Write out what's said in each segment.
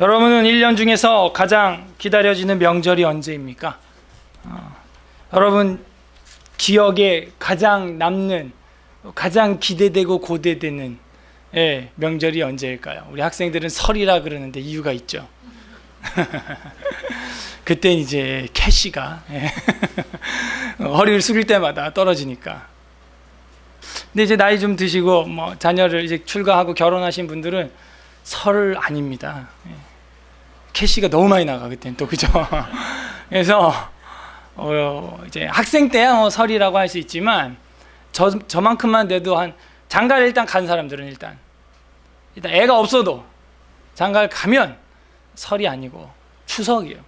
여러분은 1년 중에서 가장 기다려지는 명절이 언제입니까? 여러분 기억에 가장 남는, 가장 기대되고 고대되는 명절이 언제일까요? 우리 학생들은 설이라 그러는데 이유가 있죠. 그때 이제 캐시가 허리를 숙일 때마다 떨어지니까. 근데 이제 나이 좀 드시고 뭐 자녀를 이제 출가하고 결혼하신 분들은 설 아닙니다. 캐시가 너무 많이 나가 그때는 또, 그죠? 그래서 이제 학생 때야 설이라고 할 수 있지만 저만큼만 돼도 한 장가를 일단 간 사람들은 일단 애가 없어도 장가를 가면 설이 아니고 추석이에요.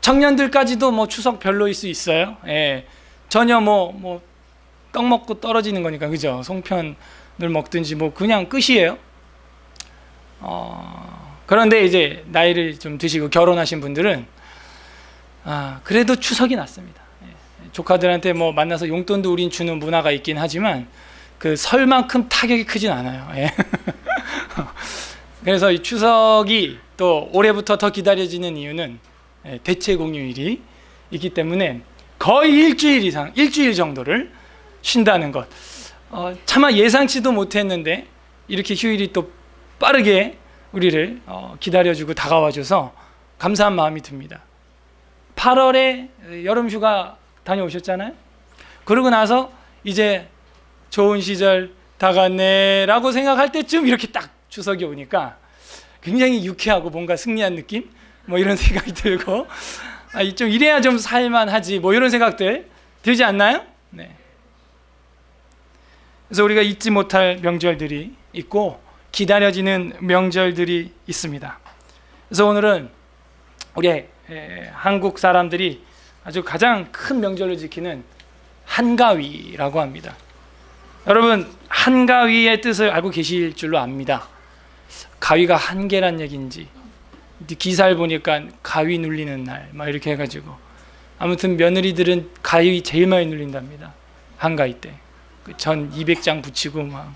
청년들까지도 뭐 추석 별로일 수 있어요. 전혀 떡 먹고 떨어지는 거니까, 그죠? 송편을 먹든지 뭐 그냥 끝이에요. 그런데 이제 나이를 좀 드시고 결혼하신 분들은 그래도 추석이 낫습니다. 조카들한테 뭐 만나서 용돈도 우린 주는 문화가 있긴 하지만 그 설만큼 타격이 크진 않아요. 그래서 이 추석이 또 올해부터 더 기다려지는 이유는 대체 공휴일이 있기 때문에 거의 일주일 정도를 쉰다는 것. 차마 예상치도 못했는데 이렇게 휴일이 또 빠르게 우리를 기다려주고 다가와줘서 감사한 마음이 듭니다. 8월에 여름휴가 다녀오셨잖아요. 그러고 나서 이제 좋은 시절 다 갔네 라고 생각할 때쯤 이렇게 딱 추석이 오니까 굉장히 유쾌하고 뭔가 승리한 느낌? 뭐 이런 생각이 들고, 좀 이래야 좀 살만하지 뭐 이런 생각들 들지 않나요? 네. 그래서 우리가 잊지 못할 명절들이 있고 기다려지는 명절들이 있습니다. 그래서 오늘은 우리 한국 사람들이 아주 가장 큰 명절을 지키는 한가위라고 합니다. 여러분 한가위의 뜻을 알고 계실 줄로 압니다. 가위가 한 개란 얘기인지, 기사를 보니까 가위 눌리는 날 막 이렇게 해가지고, 아무튼 며느리들은 가위 제일 많이 눌린답니다. 한가위 때 전 200장 붙이고 막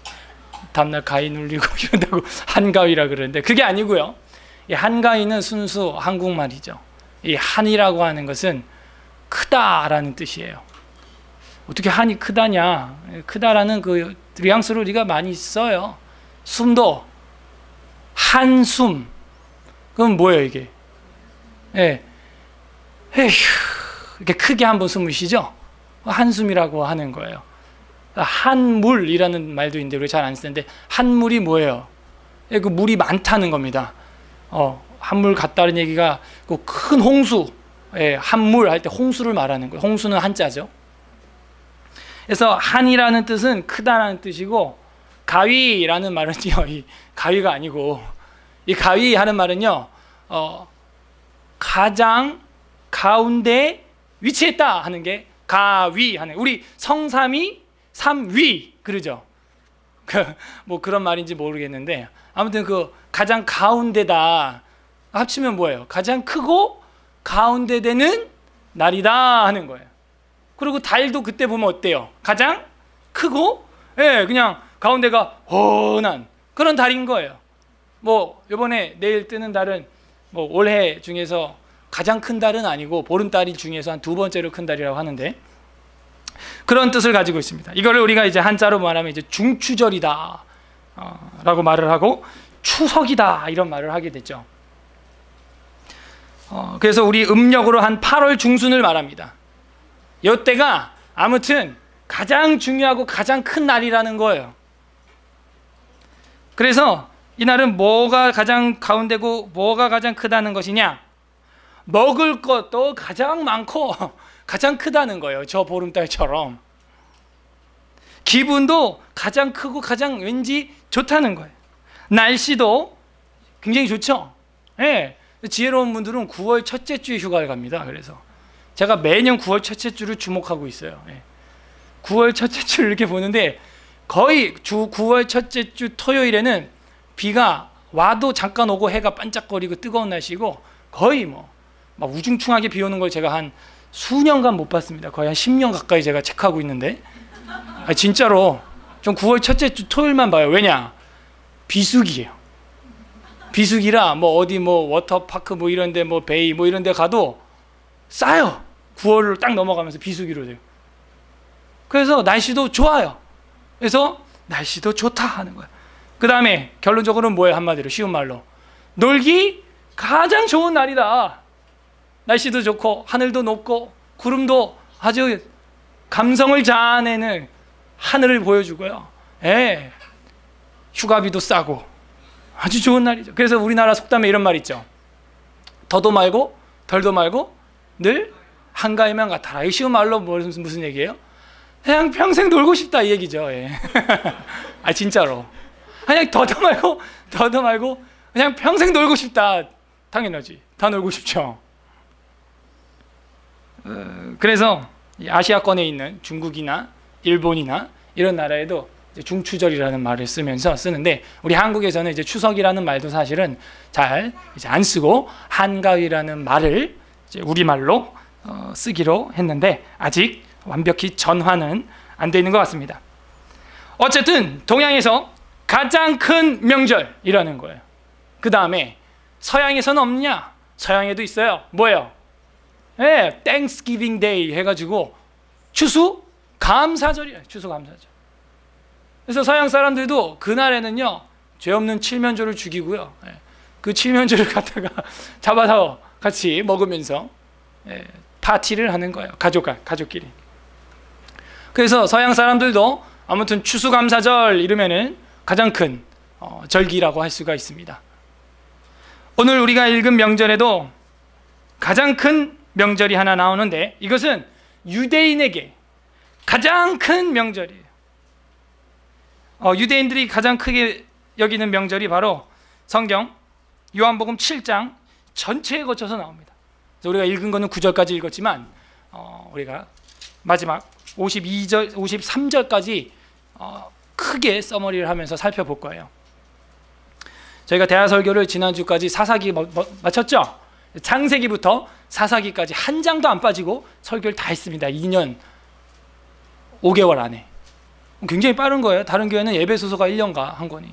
다음날 가위 눌리고 이런다고 한가위라 그러는데 그게 아니고요. 이 한가위는 순수 한국말이죠. 이 한이라고 하는 것은 크다라는 뜻이에요. 어떻게 한이 크다냐? 크다라는 그 뉘앙스로 우리가 많이 써요. 숨도 한숨. 그럼 뭐예요 이게? 이렇게 크게 한번 숨을 쉬죠? 한숨이라고 하는 거예요. 한물이라는 말도 있는데 우리가 잘 안 쓰는데, 한물이 뭐예요? 그 물이 많다는 겁니다. 한물 같다는 얘기가 그 큰 홍수, 한물 할 때 홍수를 말하는 거예요. 홍수는 한자죠. 그래서 한이라는 뜻은 크다라는 뜻이고, 가위라는 말은요, 이 가위가 아니고, 이 가위 하는 말은요, 가장 가운데 위치했다 하는 게 가위 하는, 우리 성삼이 삼위 그러죠. 뭐 그런 말인지 모르겠는데 아무튼 그 가장 가운데다 합치면 뭐예요? 가장 크고 가운데 되는 날이다 하는 거예요. 그리고 달도 그때 보면 어때요? 가장 크고 그냥 가운데가 훤한 그런 달인 거예요. 뭐 이번에 내일 뜨는 달은 뭐 올해 중에서 가장 큰 달은 아니고 보름달이 중에서 한 두 번째로 큰 달이라고 하는데, 그런 뜻을 가지고 있습니다. 이거를 우리가 이제 한자로 말하면 이제 중추절이다 라고 말을 하고, 추석이다 이런 말을 하게 되죠. 그래서 우리 음력으로 한 8월 중순을 말합니다. 이때가 아무튼 가장 중요하고 가장 큰 날이라는 거예요. 그래서 이날은 뭐가 가장 가운데고 뭐가 가장 크다는 것이냐? 먹을 것도 가장 많고 가장 크다는 거예요. 저 보름달처럼. 기분도 가장 크고 가장 왠지 좋다는 거예요. 날씨도 굉장히 좋죠. 지혜로운 분들은 9월 첫째 주에 휴가를 갑니다. 그래서 제가 매년 9월 첫째 주를 주목하고 있어요. 9월 첫째 주를 이렇게 보는데 거의 9월 첫째 주 토요일에는 비가 와도 잠깐 오고 해가 반짝거리고 뜨거운 날씨고, 거의 막 우중충하게 비 오는 걸 제가 한 수년간 못 봤습니다. 거의 한 10년 가까이 제가 체크하고 있는데, 진짜로 좀 9월 첫째 주 토요일만 봐요. 왜냐? 비수기예요. 비수기라 뭐 어디 뭐 워터파크 뭐 이런데 뭐 베이 뭐 이런데 가도 싸요. 9월을 딱 넘어가면서 비수기로 돼요. 그래서 날씨도 좋아요. 그래서 날씨도 좋다 하는 거야. 그 다음에 결론적으로는 뭐예요? 한마디로 쉬운 말로 놀기 가장 좋은 날이다. 날씨도 좋고 하늘도 높고 구름도 아주 감성을 자아내는 하늘을 보여주고요. 예, 휴가비도 싸고 아주 좋은 날이죠. 그래서 우리나라 속담에 이런 말 있죠. 더도 말고 덜도 말고 늘 한가위만 같아라. 이 쉬운 말로 무슨 얘기예요? 그냥 평생 놀고 싶다 이 얘기죠. 예. 아 진짜로 그냥 더도 말고 그냥 평생 놀고 싶다. 당연하지. 다 놀고 싶죠. 그래서 아시아권에 있는 중국이나 일본이나 이런 나라에도 중추절이라는 말을 쓰는데 우리 한국에서는 이제 추석이라는 말도 사실은 잘 이제 안 쓰고 한가위라는 말을 이제 우리말로 쓰기로 했는데 아직 완벽히 전환은 안 돼 있는 것 같습니다. 어쨌든 동양에서 가장 큰 명절이라는 거예요. 그 다음에 서양에서는 없냐? 서양에도 있어요. 뭐예요? 네, Thanksgiving Day 해가지고 추수감사절이에요. 추수감사절. 그래서 서양 사람들도 그날에는요 죄 없는 칠면조를 죽이고요. 그 칠면조를 갖다가 잡아서 같이 먹으면서 파티를 하는 거예요. 가족끼리. 그래서 서양 사람들도 아무튼 추수감사절 이러면은 가장 큰 절기라고 할 수가 있습니다. 오늘 우리가 읽은 명절에도 가장 큰 명절이 하나 나오는데 이것은 유대인에게 가장 큰 명절이에요. 유대인들이 가장 크게 여기는 명절이 바로 성경 요한복음 7장 전체에 거쳐서 나옵니다. 그래서 우리가 읽은 거는 9절까지 읽었지만 우리가 마지막 52절, 53절까지 크게 서머리를 하면서 살펴볼 거예요. 저희가 대하설교를 지난주까지 사사기 마쳤죠? 창세기부터 사사기까지 한 장도 안 빠지고 설교를 다 했습니다. 2년 5개월 안에. 굉장히 빠른 거예요. 다른 교회는 에베소서가 1년가 한 권이.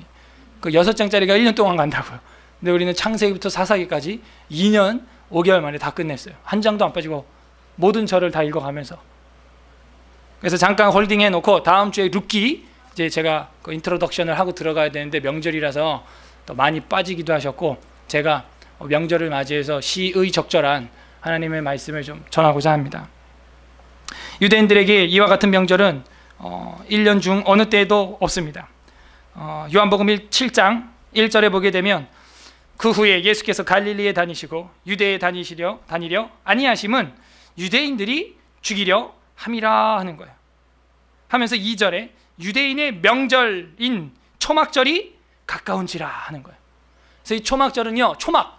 그 6장짜리가 1년 동안 간다고요. 근데 우리는 창세기부터 사사기까지 2년 5개월 만에 다 끝냈어요. 한 장도 안 빠지고 모든 절을 다 읽어가면서. 그래서 잠깐 홀딩해 놓고 다음 주에 룻기 이제 제가 그 인트로덕션을 하고 들어가야 되는데 명절이라서 또 많이 빠지기도 하셨고 제가 명절을 맞이해서 시의 적절한 하나님의 말씀을 좀 전하고자 합니다. 유대인들에게 이와 같은 명절은 1년 중 어느 때에도 없습니다. 요한복음 7장 1절에 보게 되면 그 후에 예수께서 갈릴리에 다니시고 유대에 다니려 아니하심은 유대인들이 죽이려 함이라 하는 거예요. 하면서 2절에 유대인의 명절인 초막절이 가까운지라 하는 거예요. 그래서 이 초막절은요, 초막,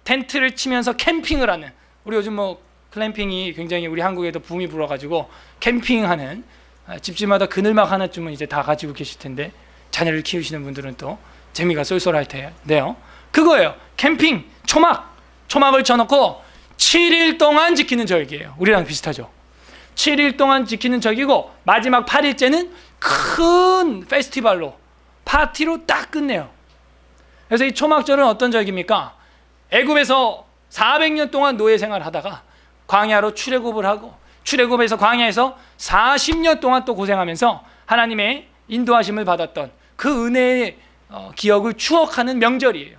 텐트를 치면서 캠핑을 하는, 우리 요즘 뭐 클램핑이 굉장히 우리 한국에도 붐이 불어가지고 캠핑하는, 집집마다 그늘막 하나쯤은 이제 다 가지고 계실 텐데 자녀를 키우시는 분들은 또 재미가 쏠쏠할 텐데요. 그거예요. 캠핑, 초막을 쳐놓고 7일 동안 지키는 절기예요. 우리랑 비슷하죠. 7일 동안 지키는 절기고 마지막 8일째는 큰 페스티벌로, 파티로 딱 끝내요. 그래서 이 초막절은 어떤 절기입니까? 애굽에서 400년 동안 노예 생활을 하다가 광야로 출애굽을 하고 출애굽에서 광야에서 40년 동안 또 고생하면서 하나님의 인도하심을 받았던 그 은혜의 기억을 추억하는 명절이에요.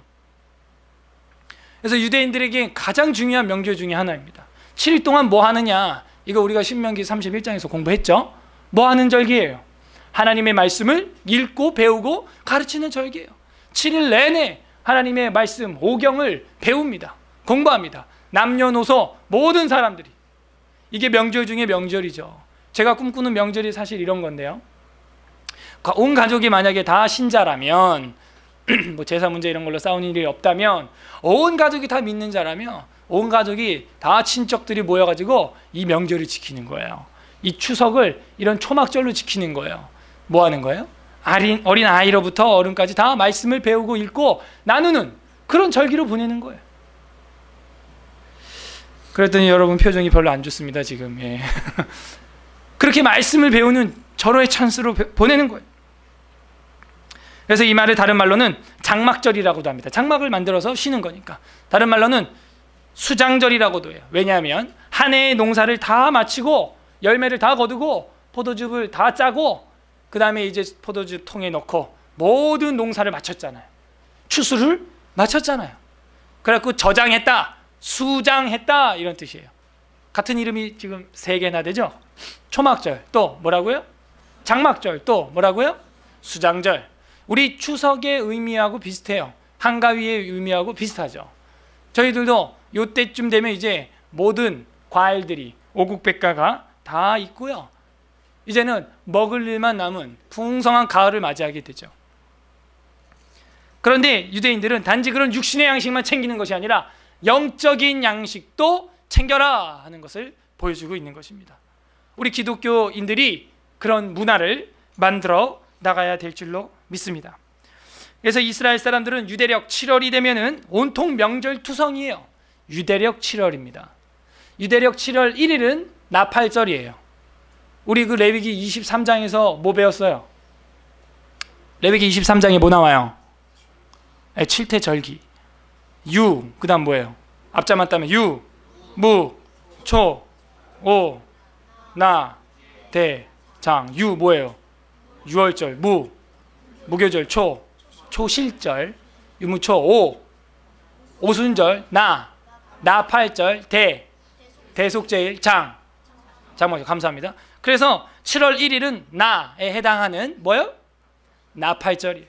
그래서 유대인들에게 가장 중요한 명절 중에 하나입니다. 7일 동안 뭐 하느냐? 이거 우리가 신명기 31장에서 공부했죠? 뭐 하는 절기예요? 하나님의 말씀을 읽고 배우고 가르치는 절기예요. 7일 내내 하나님의 말씀, 오경을 배웁니다. 공부합니다. 남녀노소 모든 사람들이. 이게 명절 중에 명절이죠. 제가 꿈꾸는 명절이 사실 이런 건데요. 온 가족이 만약에 다 신자라면 뭐 제사 문제 이런 걸로 싸우는 일이 없다면 온 가족이 다 믿는 자라면 온 가족이 다 친척들이 모여가지고 이 명절을 지키는 거예요. 이 추석을 이런 초막절로 지키는 거예요. 뭐 하는 거예요? 어린 아이로부터 어른까지 다 말씀을 배우고 읽고 나누는 그런 절기로 보내는 거예요. 그랬더니 여러분 표정이 별로 안 좋습니다 지금. 예. 그렇게 말씀을 배우는 절호의 찬스로 보내는 거예요. 그래서 이 말을 다른 말로는 장막절이라고도 합니다. 장막을 만들어서 쉬는 거니까. 다른 말로는 수장절이라고도 해요. 왜냐하면 한 해의 농사를 다 마치고 열매를 다 거두고 포도즙을 다 짜고 그 다음에 이제 포도즙 통에 넣고 모든 농사를 마쳤잖아요. 추수를 마쳤잖아요. 그래갖고 저장했다, 수장했다 이런 뜻이에요. 같은 이름이 지금 3개나 되죠. 초막절, 또 뭐라고요? 장막절, 또 뭐라고요? 수장절. 우리 추석의 의미하고 비슷해요. 한가위의 의미하고 비슷하죠. 저희들도 요때쯤 되면 이제 모든 과일들이 오국백과가 다 있고요. 이제는 먹을 일만 남은 풍성한 가을을 맞이하게 되죠. 그런데 유대인들은 단지 그런 육신의 양식만 챙기는 것이 아니라 영적인 양식도 챙겨라 하는 것을 보여주고 있는 것입니다. 우리 기독교인들이 그런 문화를 만들어 나가야 될 줄로 믿습니다. 그래서 이스라엘 사람들은 유대력 7월이 되면은 온통 명절 투성이에요. 유대력 7월입니다. 유대력 7월 1일은 나팔절이에요. 우리 그 레위기 23장에서 뭐 배웠어요? 레위기 23장에 뭐 나와요? 네, 7태 절기. 유, 그 다음 뭐예요? 앞자만 따면 유, 무, 초, 오, 나, 대, 장. 유 뭐예요? 유월절. 무, 무교절. 초, 초실절. 유무초. 오, 오순절. 나, 나팔절. 대, 대속제일. 장, 장모죠. 감사합니다. 그래서 7월 1일은 나에 해당하는 뭐예요? 나팔절이에요.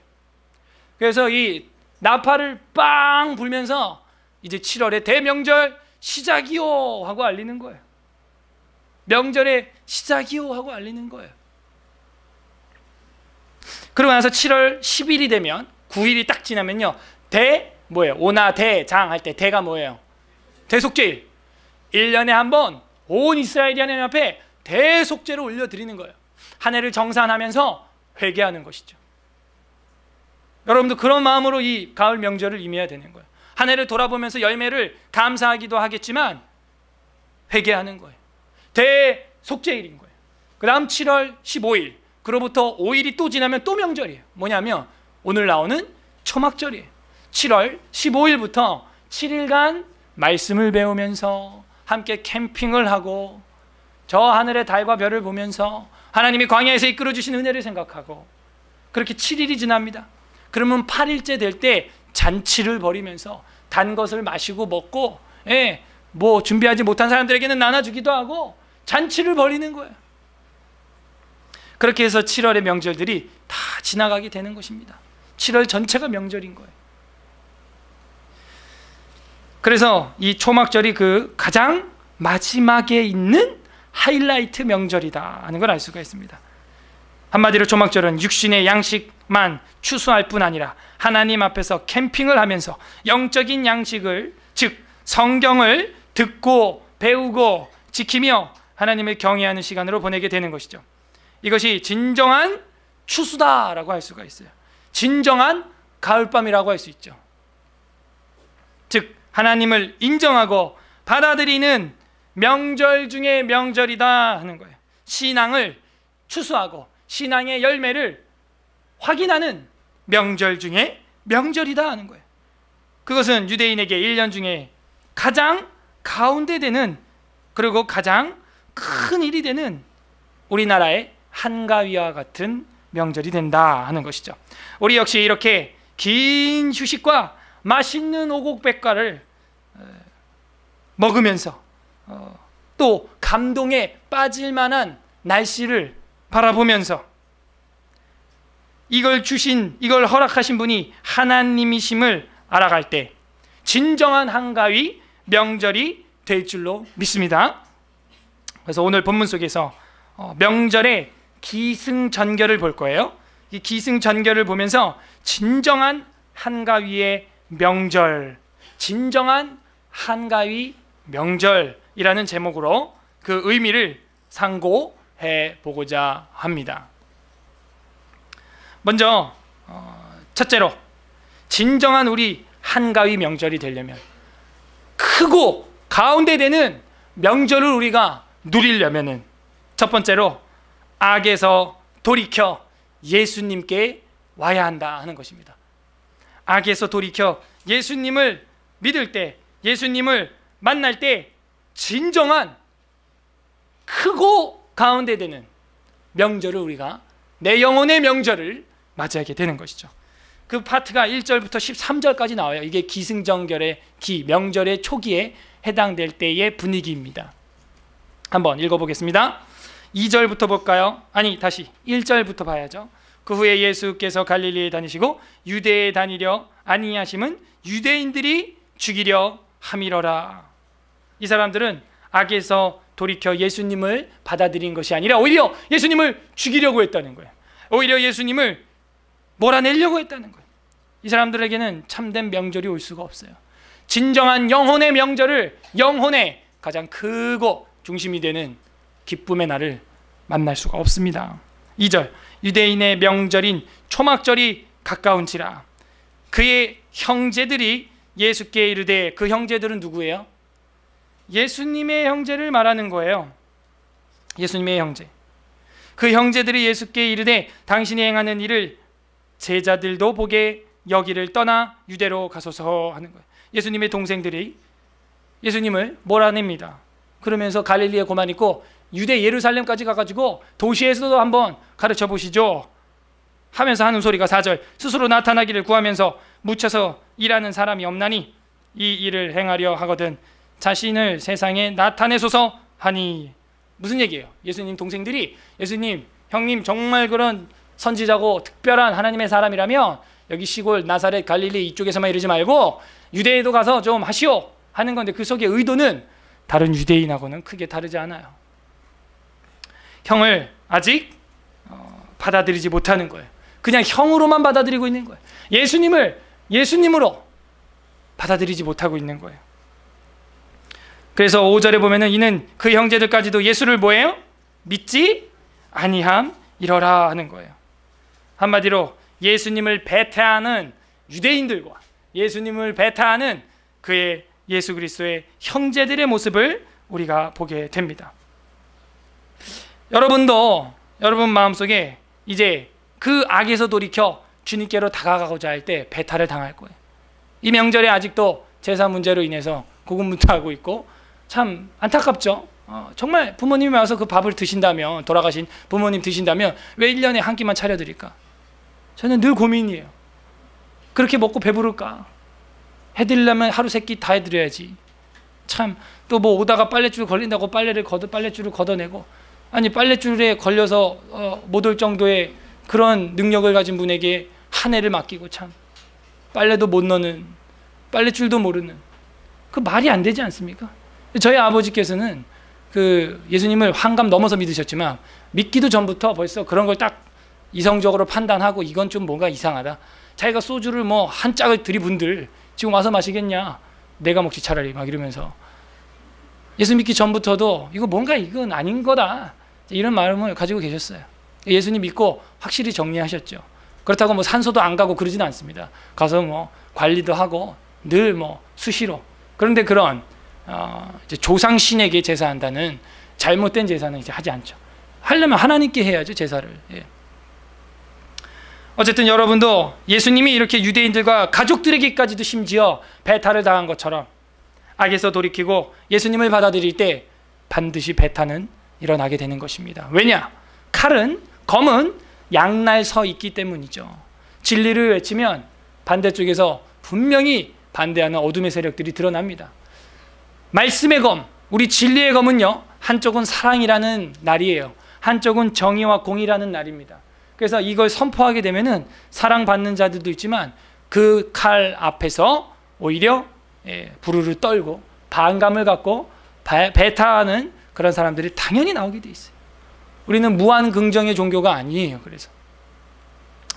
그래서 이 나팔을 빵 불면서 이제 7월의 대명절 시작이요 하고 알리는 거예요. 명절의 시작이요 하고 알리는 거예요. 그러고 나서 7월 10일이 되면 9일이 딱 지나면요. 대 뭐예요? 오나 대장 할 때 대가 뭐예요? 대속제일. 1년에 한 번 온 이스라엘이 하나님 앞에 대속제를 올려드리는 거예요. 한 해를 정산하면서 회개하는 것이죠. 여러분도 그런 마음으로 이 가을 명절을 임해야 되는 거예요. 한 해를 돌아보면서 열매를 감사하기도 하겠지만 회개하는 거예요. 대속제일인 거예요. 그 다음 7월 15일, 그로부터 5일이 또 지나면 또 명절이에요. 뭐냐면 오늘 나오는 초막절이에요. 7월 15일부터 7일간 말씀을 배우면서 함께 캠핑을 하고 저 하늘의 달과 별을 보면서 하나님이 광야에서 이끌어 주신 은혜를 생각하고 그렇게 7일이 지납니다. 그러면 8일째 될 때 잔치를 벌이면서 단 것을 마시고 먹고, 뭐 준비하지 못한 사람들에게는 나눠주기도 하고 잔치를 벌이는 거예요. 그렇게 해서 7월의 명절들이 다 지나가게 되는 것입니다. 7월 전체가 명절인 거예요. 그래서 이 초막절이 그 가장 마지막에 있는 하이라이트 명절이다 하는 걸 알 수가 있습니다. 한마디로 초막절은 육신의 양식만 추수할 뿐 아니라 하나님 앞에서 캠핑을 하면서 영적인 양식을, 즉 성경을 듣고 배우고 지키며 하나님을 경외하는 시간으로 보내게 되는 것이죠. 이것이 진정한 추수다라고 할 수가 있어요. 진정한 가을밤이라고 할 수 있죠. 즉 하나님을 인정하고 받아들이는 명절 중에 명절이다 하는 거예요. 신앙을 추수하고 신앙의 열매를 확인하는 명절 중에 명절이다 하는 거예요. 그것은 유대인에게 1년 중에 가장 가운데 되는, 그리고 가장 큰 일이 되는 우리나라의 한가위와 같은 명절이 된다 하는 것이죠. 우리 역시 이렇게 긴 휴식과 맛있는 오곡백과를 먹으면서 또 감동에 빠질 만한 날씨를 바라보면서 이걸 허락하신 분이 하나님이심을 알아갈 때 진정한 한가위 명절이 될 줄로 믿습니다. 그래서 오늘 본문 속에서 명절의 기승전결을 볼 거예요. 이 기승전결을 보면서 진정한 한가위의 명절, 진정한 한가위 명절이라는 제목으로 그 의미를 상고해 보고자 합니다. 먼저 첫째로 진정한 우리 한가위 명절이 되려면, 크고 가운데 되는 명절을 우리가 누리려면은 첫 번째로 악에서 돌이켜 예수님께 와야 한다 하는 것입니다. 악에서 돌이켜 예수님을 믿을 때, 예수님을 만날 때 진정한 크고 가운데 되는 명절을 우리가, 내 영혼의 명절을 맞이하게 되는 것이죠. 그 파트가 1절부터 13절까지 나와요. 이게 기승전결의 명절의 초기에 해당될 때의 분위기입니다. 한번 읽어보겠습니다. 2절부터 볼까요? 아니, 다시 1절부터 봐야죠. 그 후에 예수께서 갈릴리에 다니시고 유대에 다니려 아니하심은 유대인들이 죽이려 함이러라. 이 사람들은 악에서 돌이켜 예수님을 받아들인 것이 아니라 오히려 예수님을 죽이려고 했다는 거예요. 오히려 예수님을 몰아내려고 했다는 거예요. 이 사람들에게는 참된 명절이 올 수가 없어요. 진정한 영혼의 명절을, 영혼의 가장 크고 중심이 되는 기쁨의 날을 만날 수가 없습니다. 2절, 유대인의 명절인 초막절이 가까운지라 그의 형제들이 예수께 이르되, 그 형제들은 누구예요? 예수님의 형제를 말하는 거예요. 예수님의 형제. 그 형제들이 예수께 이르되 당신이 행하는 일을 제자들도 보게 여기를 떠나 유대로 가소서 하는 거예요. 예수님의 동생들이 예수님을 몰아냅니다. 그러면서 갈릴리에 고만 있고 유대 예루살렘까지 가가지고 도시에서도 한번 가르쳐 보시죠 하면서 하는 소리가 4절, 스스로 나타나기를 구하면서 묻혀서 일하는 사람이 없나니 이 일을 행하려 하거든 자신을 세상에 나타내소서 하니. 무슨 얘기예요? 예수님 동생들이, 예수님, 형님 정말 그런 선지자고 특별한 하나님의 사람이라면 여기 시골 나사렛 갈릴리 이쪽에서만 이러지 말고 유대에도 가서 좀 하시오 하는 건데, 그 속의 의도는 다른 유대인하고는 크게 다르지 않아요. 형을 아직 받아들이지 못하는 거예요. 그냥 형으로만 받아들이고 있는 거예요. 예수님을 예수님으로 받아들이지 못하고 있는 거예요. 그래서 5절에 보면은 이는 그 형제들까지도 예수를 뭐예요? 믿지 아니함이러라 하는 거예요. 한마디로 예수님을 배타하는 유대인들과 예수님을 배타하는 그의 예수 그리스도의 형제들의 모습을 우리가 보게 됩니다. 여러분도 여러분 마음속에 이제 그 악에서 돌이켜 주님께로 다가가고자 할 때 배탈을 당할 거예요. 이 명절에 아직도 제사 문제로 인해서 고군분투하고 있고 참 안타깝죠. 정말 부모님이 와서 그 밥을 드신다면, 돌아가신 부모님 드신다면 왜 1년에 한 끼만 차려드릴까? 저는 늘 고민이에요. 그렇게 먹고 배부를까? 해드리려면 하루 세 끼 다 해드려야지. 참, 또 뭐 오다가 빨랫줄 걸린다고 빨랫줄을 걷어내고, 아니 빨랫줄에 걸려서 못 올 정도의 그런 능력을 가진 분에게 한 해를 맡기고, 참 빨래도 못 넣는, 빨랫줄도 모르는, 그 말이 안 되지 않습니까? 저희 아버지께서는 그 예수님을 환갑 넘어서 믿으셨지만 믿기도 전부터 벌써 그런 걸 딱 이성적으로 판단하고 이건 좀 뭔가 이상하다. 자기가 소주를 뭐 한 짝을 들이분들 지금 와서 마시겠냐? 내가 먹지 차라리, 막 이러면서 예수 믿기 전부터도 이거 뭔가 이건 아닌 거다, 이런 마음을 가지고 계셨어요. 예수님 믿고 확실히 정리하셨죠. 그렇다고 뭐 산소도 안 가고 그러지는 않습니다. 가서 뭐 관리도 하고 늘 뭐 수시로. 그런데 그런 이제 조상신에게 제사한다는 잘못된 제사는 이제 하지 않죠. 하려면 하나님께 해야죠, 제사를. 예. 어쨌든 여러분도 예수님이 이렇게 유대인들과 가족들에게까지도 심지어 배탈을 당한 것처럼 악에서 돌이키고 예수님을 받아들일 때 반드시 배탈은 일어나게 되는 것입니다. 왜냐? 칼은, 검은 양날 서 있기 때문이죠. 진리를 외치면 반대쪽에서 분명히 반대하는 어둠의 세력들이 드러납니다. 말씀의 검, 우리 진리의 검은요, 한쪽은 사랑이라는 날이에요. 한쪽은 정의와 공의라는 날입니다. 그래서 이걸 선포하게 되면은 사랑받는 자들도 있지만 그 칼 앞에서 오히려 부르르 떨고 반감을 갖고 배타하는 그런 사람들이 당연히 나오게 돼 있어요. 우리는 무한 긍정의 종교가 아니에요. 그래서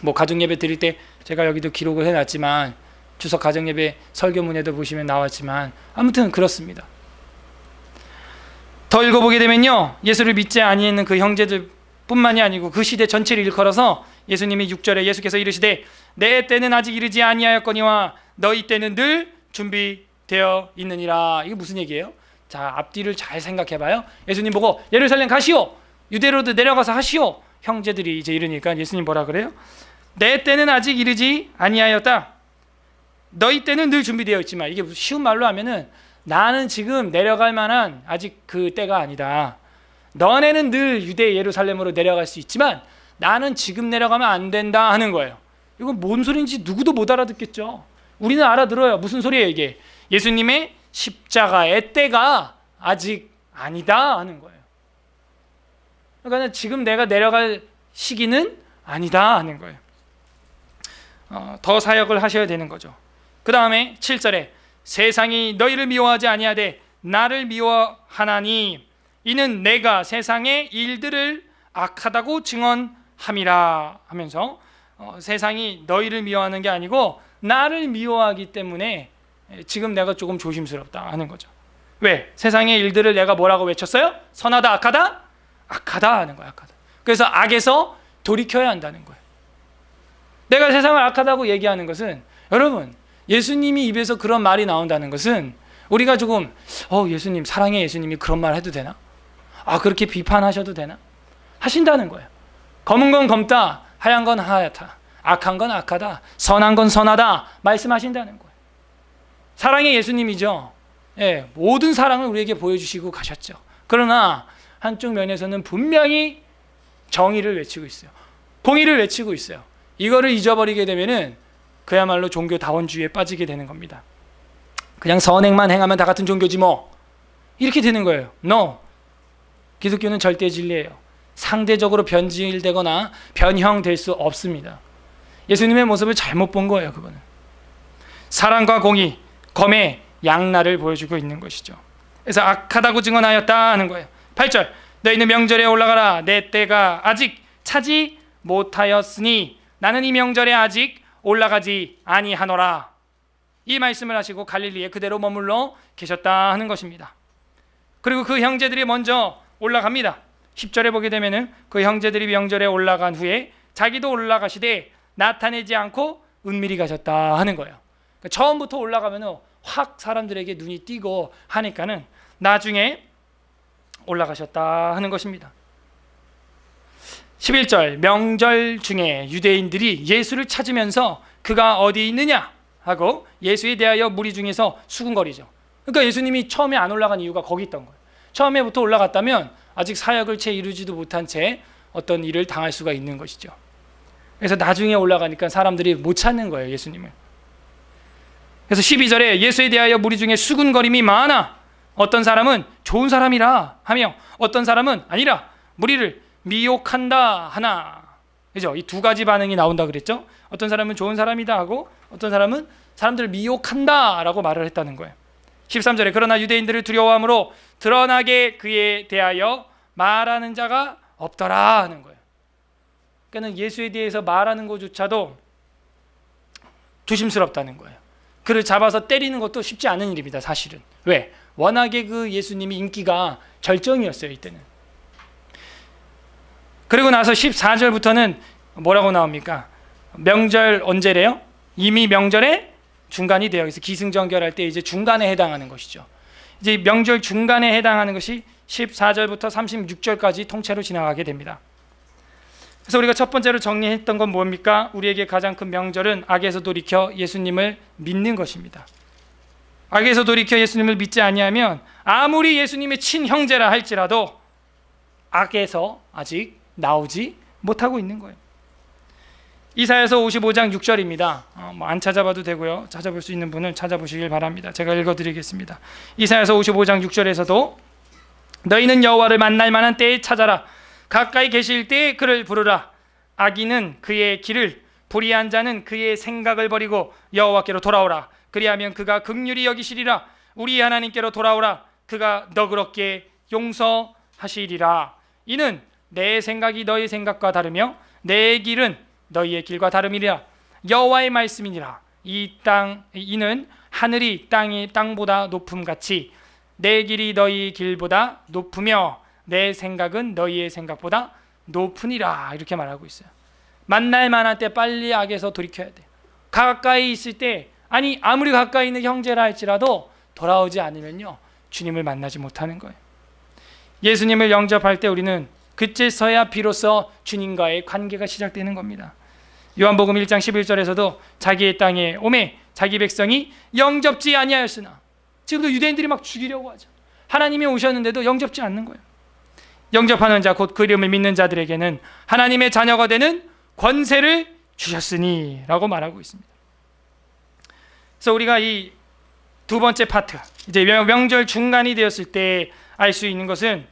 뭐 가정예배 드릴 때 제가 여기도 기록을 해놨지만, 추석 가정예배 설교문에도 보시면 나왔지만, 아무튼 그렇습니다. 더 읽어보게 되면요, 예수를 믿지 아니하는 그 형제들 뿐만이 아니고 그 시대 전체를 일컬어서 예수님이 6절에 예수께서 이르시되 내 때는 아직 이르지 아니하였거니와 너희 때는 늘 준비되어 있느니라. 이게 무슨 얘기예요? 자, 앞뒤를 잘 생각해봐요. 예수님 보고 예루살렘 가시오, 유대로도 내려가서 하시오. 형제들이 이제 이러니까 예수님 뭐라 그래요? 내 때는 아직 이르지 아니하였다. 너희 때는 늘 준비되어 있지만, 이게 쉬운 말로 하면은 나는 지금 내려갈 만한 아직 그 때가 아니다. 너네는 늘 유대 예루살렘으로 내려갈 수 있지만 나는 지금 내려가면 안 된다 하는 거예요. 이건 뭔 소리인지 누구도 못 알아듣겠죠. 우리는 알아들어요. 무슨 소리예요 이게? 예수님의 십자가의 때가 아직 아니다 하는 거예요. 그러니까 지금 내가 내려갈 시기는 아니다 하는 거예요. 더 사역을 하셔야 되는 거죠. 그 다음에 7절에 세상이 너희를 미워하지 아니하되 나를 미워하나니 이는 내가 세상의 일들을 악하다고 증언함이라 하면서 세상이 너희를 미워하는 게 아니고 나를 미워하기 때문에 지금 내가 조금 조심스럽다 하는 거죠. 왜? 세상의 일들을 내가 뭐라고 외쳤어요? 선하다, 악하다? 악하다 하는 거야. 악하다. 그래서 악에서 돌이켜야 한다는 거예요. 내가 세상을 악하다고 얘기하는 것은, 여러분, 예수님이 입에서 그런 말이 나온다는 것은 우리가 조금 예수님, 사랑의 예수님이 그런 말 해도 되나? 그렇게 비판하셔도 되나? 하신다는 거예요. 검은 건 검다, 하얀 건 하얗다, 악한 건 악하다, 선한 건 선하다 말씀하신다는 거예요. 사랑의 예수님이죠. 예, 모든 사랑을 우리에게 보여주시고 가셨죠. 그러나 한쪽 면에서는 분명히 정의를 외치고 있어요. 공의를 외치고 있어요. 이거를 잊어버리게 되면은 그야말로 종교다원주의에 빠지게 되는 겁니다. 그냥 선행만 행하면 다 같은 종교지 뭐, 이렇게 되는 거예요. No. 기독교는 절대 진리예요. 상대적으로 변질되거나 변형될 수 없습니다. 예수님의 모습을 잘못 본 거예요. 그거는 사랑과 공의, 검의 양날을 보여주고 있는 것이죠. 그래서 악하다고 증언하였다 하는 거예요. 8절, 너희는 명절에 올라가라. 내 때가 아직 차지 못하였으니 나는 이 명절에 아직 올라가지 아니하노라. 이 말씀을 하시고 갈릴리에 그대로 머물러 계셨다 하는 것입니다. 그리고 그 형제들이 먼저 올라갑니다. 10절에 보게 되면은 그 형제들이 명절에 올라간 후에 자기도 올라가시되 나타내지 않고 은밀히 가셨다 하는 거예요. 그러니까 처음부터 올라가면은 확 사람들에게 눈이 띄고 하니까는 나중에 올라가셨다 하는 것입니다. 11절, 명절 중에 유대인들이 예수를 찾으면서 그가 어디 있느냐 하고 예수에 대하여 무리 중에서 수군거리죠. 그러니까 예수님이 처음에 안 올라간 이유가 거기 있던 거예요. 처음에부터 올라갔다면 아직 사역을 채 이루지도 못한 채 어떤 일을 당할 수가 있는 것이죠. 그래서 나중에 올라가니까 사람들이 못 찾는 거예요, 예수님을. 그래서 12절에 예수에 대하여 무리 중에 수군거림이 많아 어떤 사람은 좋은 사람이라 하며 어떤 사람은 아니라 무리를 미혹한다 하나. 그죠? 이 두 가지 반응이 나온다 그랬죠? 어떤 사람은 좋은 사람이다 하고 어떤 사람은 사람들을 미혹한다 라고 말을 했다는 거예요. 13절에 그러나 유대인들을 두려워함으로 드러나게 그에 대하여 말하는 자가 없더라 하는 거예요. 그러니까 예수에 대해서 말하는 것조차도 조심스럽다는 거예요. 그를 잡아서 때리는 것도 쉽지 않은 일입니다, 사실은. 왜? 워낙에 그 예수님이 인기가 절정이었어요, 이때는. 그리고 나서 14절부터는 뭐라고 나옵니까? 명절 언제래요? 이미 명절의 중간이 되어 있어요. 기승전결할 때 이제 중간에 해당하는 것이죠. 이제 명절 중간에 해당하는 것이 14절부터 36절까지 통째로 지나가게 됩니다. 그래서 우리가 첫 번째로 정리했던 건 뭡니까? 우리에게 가장 큰 명절은 악에서 돌이켜 예수님을 믿는 것입니다. 악에서 돌이켜 예수님을 믿지 아니하면 아무리 예수님의 친형제라 할지라도 악에서 아직 나오지 못하고 있는 거예요. 이사야서 55장 6절입니다. 안 찾아봐도 되고요. 찾아볼 수 있는 분은 찾아보시길 바랍니다. 제가 읽어드리겠습니다. 이사야서 55장 6절에서도 너희는 여호와를 만날 만한 때에 찾아라. 가까이 계실 때에 그를 부르라. 악인은 그의 길을, 불의한 자는 그의 생각을 버리고 여호와께로 돌아오라. 그리하면 그가 긍휼히 여기시리라. 우리 하나님께로 돌아오라. 그가 너그럽게 용서하시리라. 이는 내 생각이 너희 생각과 다르며 내 길은 너희의 길과 다름이라. 여호와의 말씀이니라. 이는 하늘이 땅보다 높음같이 내 길이 너희 길보다 높으며 내 생각은 너희의 생각보다 높으니라. 이렇게 말하고 있어요. 만날 만한 때 빨리 악에서 돌이켜야 돼. 가까이 있을 때, 아니 아무리 가까이 있는 형제라 할지라도 돌아오지 않으면요 주님을 만나지 못하는 거예요. 예수님을 영접할 때 우리는 그때서야 비로소 주님과의 관계가 시작되는 겁니다. 요한복음 1장 11절에서도 자기의 땅에 오매 자기 백성이 영접지 아니하였으나, 지금도 유대인들이 막 죽이려고 하죠. 하나님이 오셨는데도 영접지 않는 거예요. 영접하는 자 곧 그 이름을 믿는 자들에게는 하나님의 자녀가 되는 권세를 주셨으니 라고 말하고 있습니다. 그래서 우리가 이 두 번째 파트, 이제 명절 중간이 되었을 때 알 수 있는 것은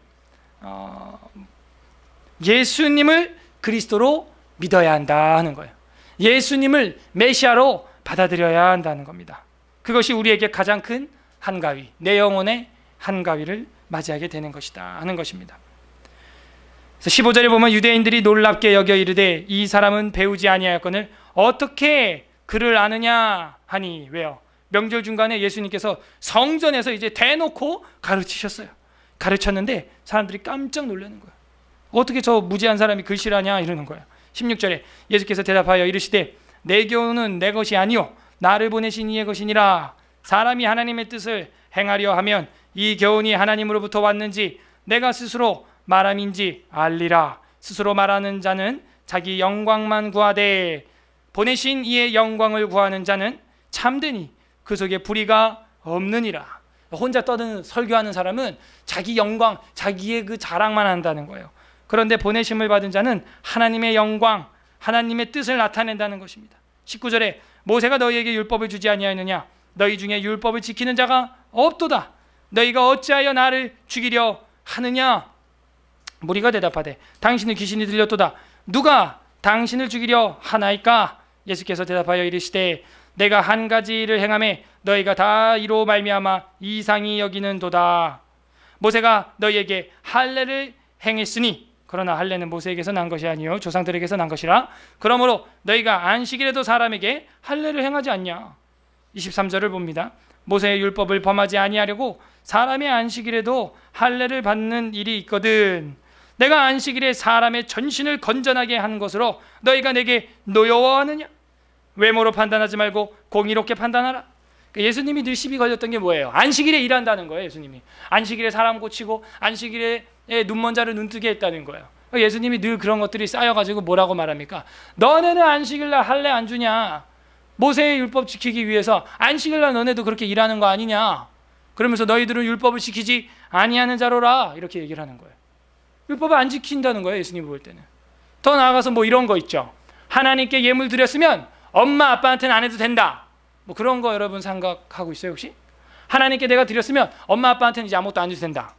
예수님을 그리스도로 믿어야 한다 하는 거예요. 예수님을 메시아로 받아들여야 한다는 겁니다. 그것이 우리에게 가장 큰 한가위, 내 영혼의 한가위를 맞이하게 되는 것이다 하는 것입니다. 그래서 15절에 보면 유대인들이 놀랍게 여겨 이르되 이 사람은 배우지 아니하였거늘 어떻게 그를 아느냐 하니. 왜요? 명절 중간에 예수님께서 성전에서 이제 대놓고 가르치셨어요. 가르쳤는데 사람들이 깜짝 놀라는 거예요. 어떻게 저 무지한 사람이 글씨를 하냐 이러는 거예요. 16절에 예수께서 대답하여 이르시되 내 교훈은 내 것이 아니요 나를 보내신 이의 것이니라. 사람이 하나님의 뜻을 행하려 하면 이 교훈이 하나님으로부터 왔는지 내가 스스로 말함인지 알리라. 스스로 말하는 자는 자기 영광만 구하되 보내신 이의 영광을 구하는 자는 참되니 그 속에 불의가 없느니라. 혼자 떠드는 설교하는 사람은 자기 영광, 자기의 그 자랑만 한다는 거예요. 그런데 보내심을 받은 자는 하나님의 영광, 하나님의 뜻을 나타낸다는 것입니다. 19절에 모세가 너희에게 율법을 주지 아니하였느냐. 너희 중에 율법을 지키는 자가 없도다. 너희가 어찌하여 나를 죽이려 하느냐. 무리가 대답하되 당신의 귀신이 들렸도다. 누가 당신을 죽이려 하나이까. 예수께서 대답하여 이르시되 내가 한 가지를 행하매 너희가 다 이로 말미암아 이상히 여기는도다. 모세가 너희에게 할례를 행했으니 그러나 할례는 모세에게서 난 것이 아니요 조상들에게서 난 것이라. 그러므로 너희가 안식일에도 사람에게 할례를 행하지 않냐. 23절을 봅니다. 모세의 율법을 범하지 아니하려고 사람의 안식일에도 할례를 받는 일이 있거든. 내가 안식일에 사람의 전신을 건전하게 한 것으로 너희가 내게 노여워하느냐. 외모로 판단하지 말고 공의롭게 판단하라. 예수님이 늘 시비 걸렸던 게 뭐예요? 안식일에 일한다는 거예요. 예수님이 안식일에 사람 고치고 안식일에 눈먼 자를 눈뜨게 했다는 거예요. 예수님이 늘 그런 것들이 쌓여가지고 뭐라고 말합니까? 너네는 안식일날 할례 안 주냐? 모세의 율법 지키기 위해서 안식일날 너네도 그렇게 일하는 거 아니냐? 그러면서 너희들은 율법을 지키지 아니하는 자로라 이렇게 얘기를 하는 거예요. 율법을 안 지킨다는 거예요. 예수님 볼 때는. 더 나아가서 뭐 이런 거 있죠. 하나님께 예물 드렸으면 엄마 아빠한테는 안 해도 된다. 뭐 그런 거 여러분 생각하고 있어요 혹시? 하나님께 내가 드렸으면 엄마 아빠한테는 이제 아무것도 안 해도 된다.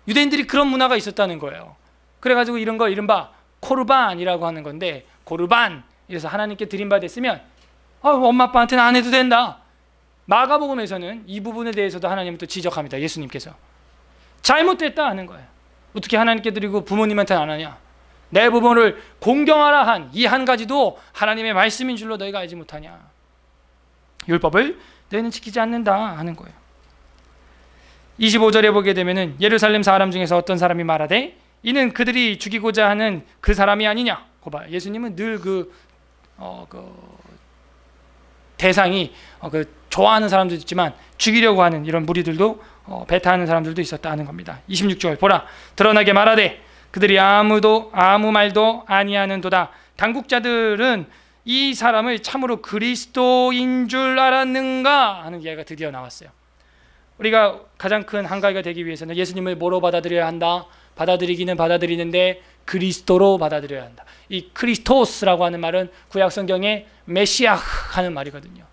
유대인들이 그런 문화가 있었다는 거예요. 그래가지고 이런 거 이른바 코르반이라고 하는 건데, 코르반 이래서 하나님께 드린 바 됐으면 엄마 아빠한테는 안 해도 된다. 마가복음에서는 이 부분에 대해서도 하나님은 또 지적합니다. 예수님께서 잘못됐다 하는 거예요. 어떻게 하나님께 드리고 부모님한테는 안 하냐. 내 부모를 공경하라 한 이 한 가지도 하나님의 말씀인 줄로 너희가 알지 못하냐. 율법을 너희는 지키지 않는다 하는 거예요. 25절에 보게 되면은 예루살렘 사람 중에서 어떤 사람이 말하되 이는 그들이 죽이고자 하는 그 사람이 아니냐. 봐, 예수님은 늘 그 대상이 좋아하는 사람도 있지만 죽이려고 하는 이런 무리들도 배타하는 사람들도 있었다 하는 겁니다. 26절 보라 드러나게 말하되 그들이 아무 말도 아니하는도다. 당국자들은 이 사람을 참으로 그리스도인 줄 알았는가 하는 이야기가 드디어 나왔어요. 우리가 가장 큰 한가위가 되기 위해서는 예수님을 뭐로 받아들여야 한다? 받아들이기는 받아들이는데 그리스도로 받아들여야 한다. 이 크리스토스라고 하는 말은 구약 성경에 메시아 하는 말이거든요.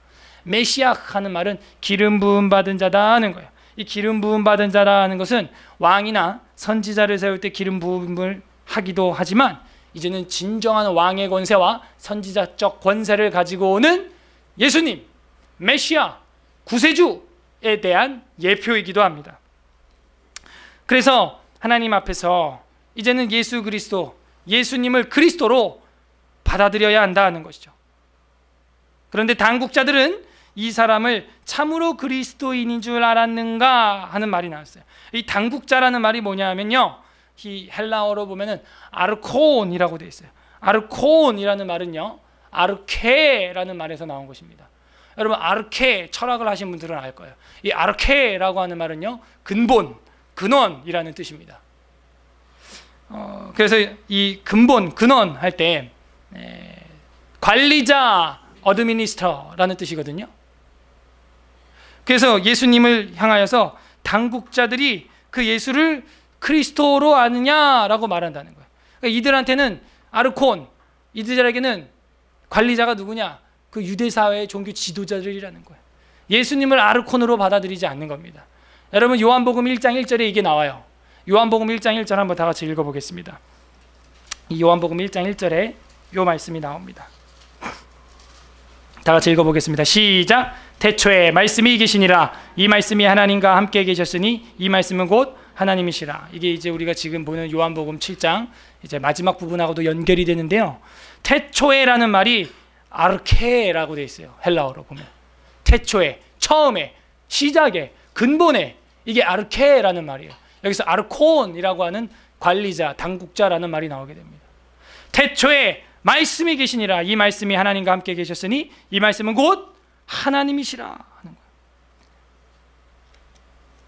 메시아 하는 말은 기름 부음 받은 자다 하는 거예요. 이 기름 부음 받은 자라는 것은 왕이나 선지자를 세울 때 기름 부음을 하기도 하지만 이제는 진정한 왕의 권세와 선지자적 권세를 가지고 오는 예수님, 메시아, 구세주에 대한 예표이기도 합니다. 그래서 하나님 앞에서 이제는 예수 그리스도, 예수님을 그리스도로 받아들여야 한다는 것이죠. 그런데 당국자들은 이 사람을 참으로 그리스도인인 줄 알았는가 하는 말이 나왔어요. 이 당국자라는 말이 뭐냐 하면요, 이 헬라어로 보면은 아르콘이라고 되어 있어요. 아르콘이라는 말은요, 아르케라는 말에서 나온 것입니다. 여러분 아르케 철학을 하신 분들은 알 거예요. 이 아르케라고 하는 말은요, 근본, 근원이라는 뜻입니다. 그래서 이 근본, 근원 할 때 관리자, 어드미니스터라는 뜻이거든요. 그래서 예수님을 향하여서 당국자들이 그 예수를 그리스도로 아느냐라고 말한다는 거예요. 그러니까 이들한테는 아르콘, 이들에게는 관리자가 누구냐? 그 유대사회의 종교 지도자들이라는 거예요. 예수님을 아르콘으로 받아들이지 않는 겁니다. 여러분, 요한복음 1장 1절에 이게 나와요. 요한복음 1장 1절 한번 다 같이 읽어보겠습니다. 이 요한복음 1장 1절에 요 말씀이 나옵니다. 다 같이 읽어보겠습니다. 시작. 태초에 말씀이 계시니라. 이 말씀이 하나님과 함께 계셨으니 이 말씀은 곧 하나님이시라. 이게 이제 우리가 지금 보는 요한복음 7장 이제 마지막 부분하고도 연결이 되는데요. 태초에라는 말이 아르케라고 되어 있어요. 헬라어로 보면 태초에, 처음에, 시작에, 근본에, 이게 아르케라는 말이에요. 여기서 아르콘이라고 하는 관리자, 당국자라는 말이 나오게 됩니다. 태초에 말씀이 계시니라. 이 말씀이 하나님과 함께 계셨으니 이 말씀은 곧 하나님이시라 하는 거예요.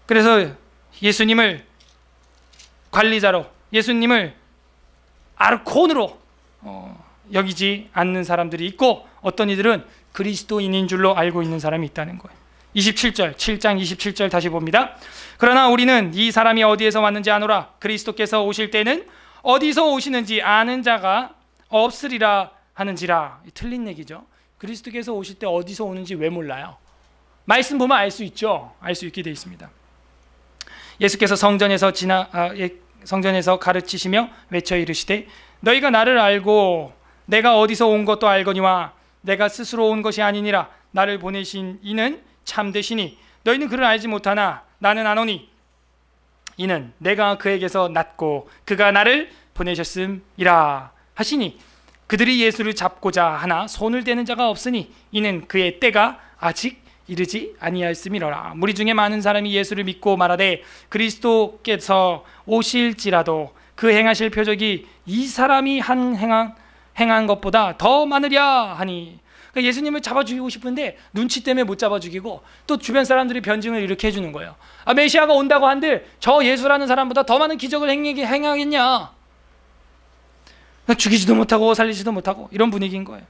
그래서 예수님을 관리자로, 예수님을 아르콘으로 여기지 않는 사람들이 있고, 어떤 이들은 그리스도인인 줄로 알고 있는 사람이 있다는 거예요. 27절, 7장 27절 다시 봅니다. 그러나 우리는 이 사람이 어디에서 왔는지 아노라. 그리스도께서 오실 때는 어디서 오시는지 아는 자가 없으리라 하는지라. 틀린 얘기죠. 그리스도께서 오실 때 어디서 오는지 왜 몰라요? 말씀 보면 알 수 있죠. 알 수 있게 되어 있습니다. 예수께서 성전에서 가르치시며 외쳐 이르시되 너희가 나를 알고 내가 어디서 온 것도 알거니와 내가 스스로 온 것이 아니니라. 나를 보내신 이는 참되시니 너희는 그를 알지 못하나 나는 아노니 이는 내가 그에게서 났고 그가 나를 보내셨음이라 하시니 그들이 예수를 잡고자 하나 손을 대는 자가 없으니 이는 그의 때가 아직 이르지 아니하였음이로라. 무리 중에 많은 사람이 예수를 믿고 말하되 그리스도께서 오실지라도 그 행하실 표적이 이 사람이 행한 것보다 더 많으랴 하니. 그러니까 예수님을 잡아 죽이고 싶은데 눈치 때문에 못 잡아 죽이고, 또 주변 사람들이 변증을 이렇게 해주는 거예요. 아, 메시아가 온다고 한들 저 예수라는 사람보다 더 많은 기적을 행하겠냐. 죽이지도 못하고 살리지도 못하고 이런 분위기인 거예요.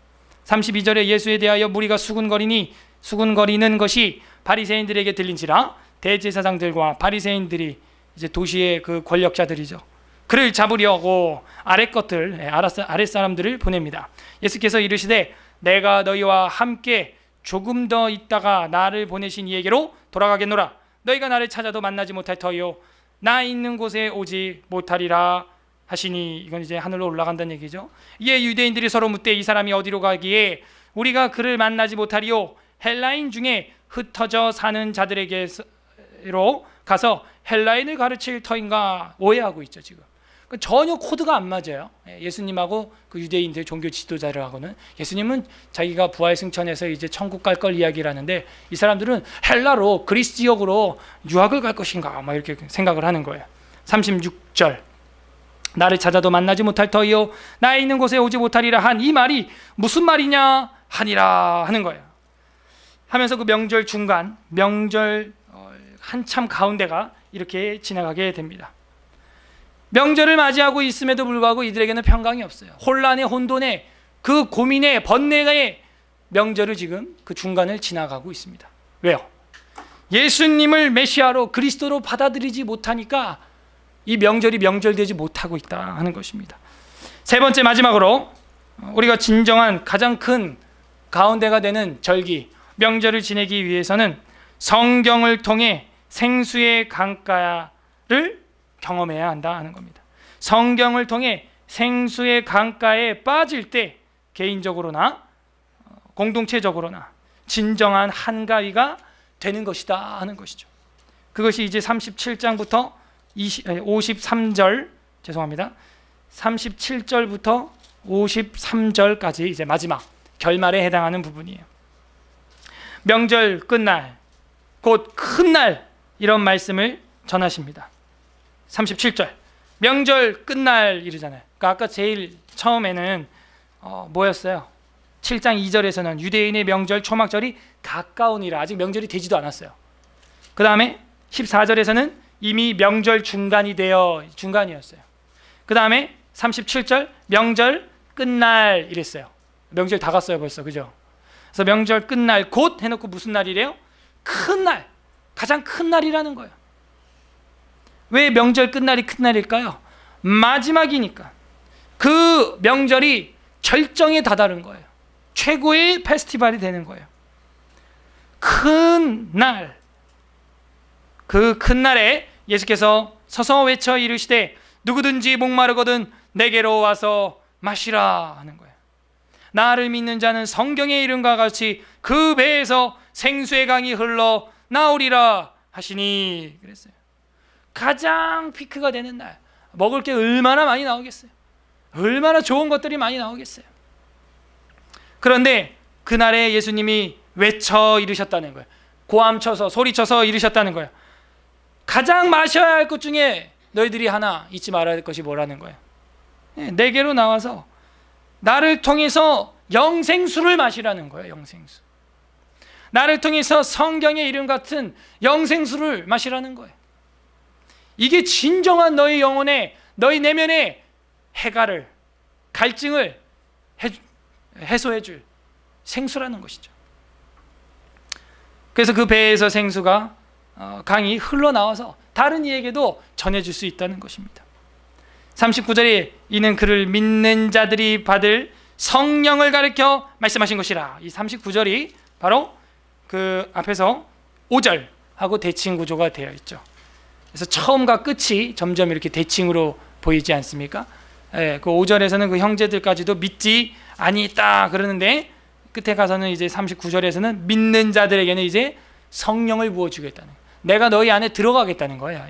32절에 예수에 대하여 무리가 수군거리는 것이 바리새인들에게 들린지라. 대제사장들과 바리새인들이 이제 도시의 그 권력자들이죠. 그를 잡으려고 아랫사람들을 보냅니다. 예수께서 이르시되 내가 너희와 함께 조금 더 있다가 나를 보내신 이에게로 돌아가겠노라. 너희가 나를 찾아도 만나지 못할 터이요 나 있는 곳에 오지 못하리라 하시니. 이건 이제 하늘로 올라간다는 얘기죠. 이에 유대인들이 서로 묻되 이 사람이 어디로 가기에 우리가 그를 만나지 못하리요. 헬라인 중에 흩어져 사는 자들에게로 가서 헬라인을 가르칠 터인가 오해하고 있죠. 지금 전혀 코드가 안 맞아요. 예수님하고 그 유대인들 종교 지도자들하고는. 예수님은 자기가 부활 승천해서 이제 천국 갈 걸 이야기를 하는데 이 사람들은 헬라로 그리스 지역으로 유학을 갈 것인가 막 이렇게 생각을 하는 거예요. 36절 나를 찾아도 만나지 못할 터이요 나 있는 곳에 오지 못하리라 한 이 말이 무슨 말이냐 하니라 하는 거예요. 하면서 그 명절 중간, 명절 한참 가운데가 이렇게 지나가게 됩니다. 명절을 맞이하고 있음에도 불구하고 이들에게는 평강이 없어요. 혼란의 혼돈의 그 고민의 번뇌의 명절을 지금 그 중간을 지나가고 있습니다. 왜요? 예수님을 메시아로 그리스도로 받아들이지 못하니까 이 명절이 명절되지 못하고 있다 하는 것입니다. 세 번째, 마지막으로 우리가 진정한 가장 큰 가운데가 되는 절기, 명절을 지내기 위해서는 성경을 통해 생수의 강가를 경험해야 한다 하는 겁니다. 성경을 통해 생수의 강가에 빠질 때 개인적으로나 공동체적으로나 진정한 한가위가 되는 것이다 하는 것이죠. 그것이 이제 37장부터 53절, 죄송합니다. 37절부터 53절까지 이제 마지막 결말에 해당하는 부분이에요. 명절 끝날, 곧 큰 날, 이런 말씀을 전하십니다. 37절 명절 끝날 이르잖아요. 그러니까 아까 제일 처음에는 뭐였어요? 7장 2절에서는 유대인의 명절 초막절이 가까우니라. 아직 명절이 되지도 않았어요. 그 다음에 14절에서는 이미 명절 중간이었어요. 그 다음에 37절 명절 끝날 이랬어요. 명절 다 갔어요 벌써, 그죠? 그래서 명절 끝날 곧 해놓고 무슨 날이래요? 큰 날, 가장 큰 날이라는 거예요. 왜 명절 끝날이 큰 날일까요? 마지막이니까. 그 명절이 절정에 다다른 거예요. 최고의 페스티벌이 되는 거예요. 큰 날, 그 큰 날에 예수께서 서서 외쳐 이르시되 누구든지 목마르거든 내게로 와서 마시라 하는 거예요. 나를 믿는 자는 성경의 이름과 같이 그 배에서 생수의 강이 흘러 나오리라 하시니 그랬어요. 가장 피크가 되는 날, 먹을 게 얼마나 많이 나오겠어요. 얼마나 좋은 것들이 많이 나오겠어요. 그런데 그날에 예수님이 외쳐 이르셨다는 거예요. 고함쳐서 소리쳐서 이르셨다는 거예요. 가장 마셔야 할 것 중에 너희들이 하나 잊지 말아야 할 것이 뭐라는 거예요? 내게로 나와서 나를 통해서 영생수를 마시라는 거예요. 영생수. 나를 통해서 성경의 이름 같은 영생수를 마시라는 거예요. 이게 진정한 너희 영혼에, 너희 내면의 해갈을, 갈증을 해소해 줄 생수라는 것이죠. 그래서 그 배에서 생수가 강이 흘러나와서 다른 이에게도 전해줄 수 있다는 것입니다. 39절에 이는 그를 믿는 자들이 받을 성령을 가르쳐 말씀하신 것이라. 이 39절이 바로 그 앞에서 5절하고 대칭 구조가 되어 있죠. 그래서 처음과 끝이 점점 이렇게 대칭으로 보이지 않습니까? 그 5절에서는 그 형제들까지도 믿지 아니있다 그러는데 끝에 가서는 이제 39절에서는 믿는 자들에게는 이제 성령을 부어주겠다는 거예요. 내가 너희 안에 들어가겠다는 거야.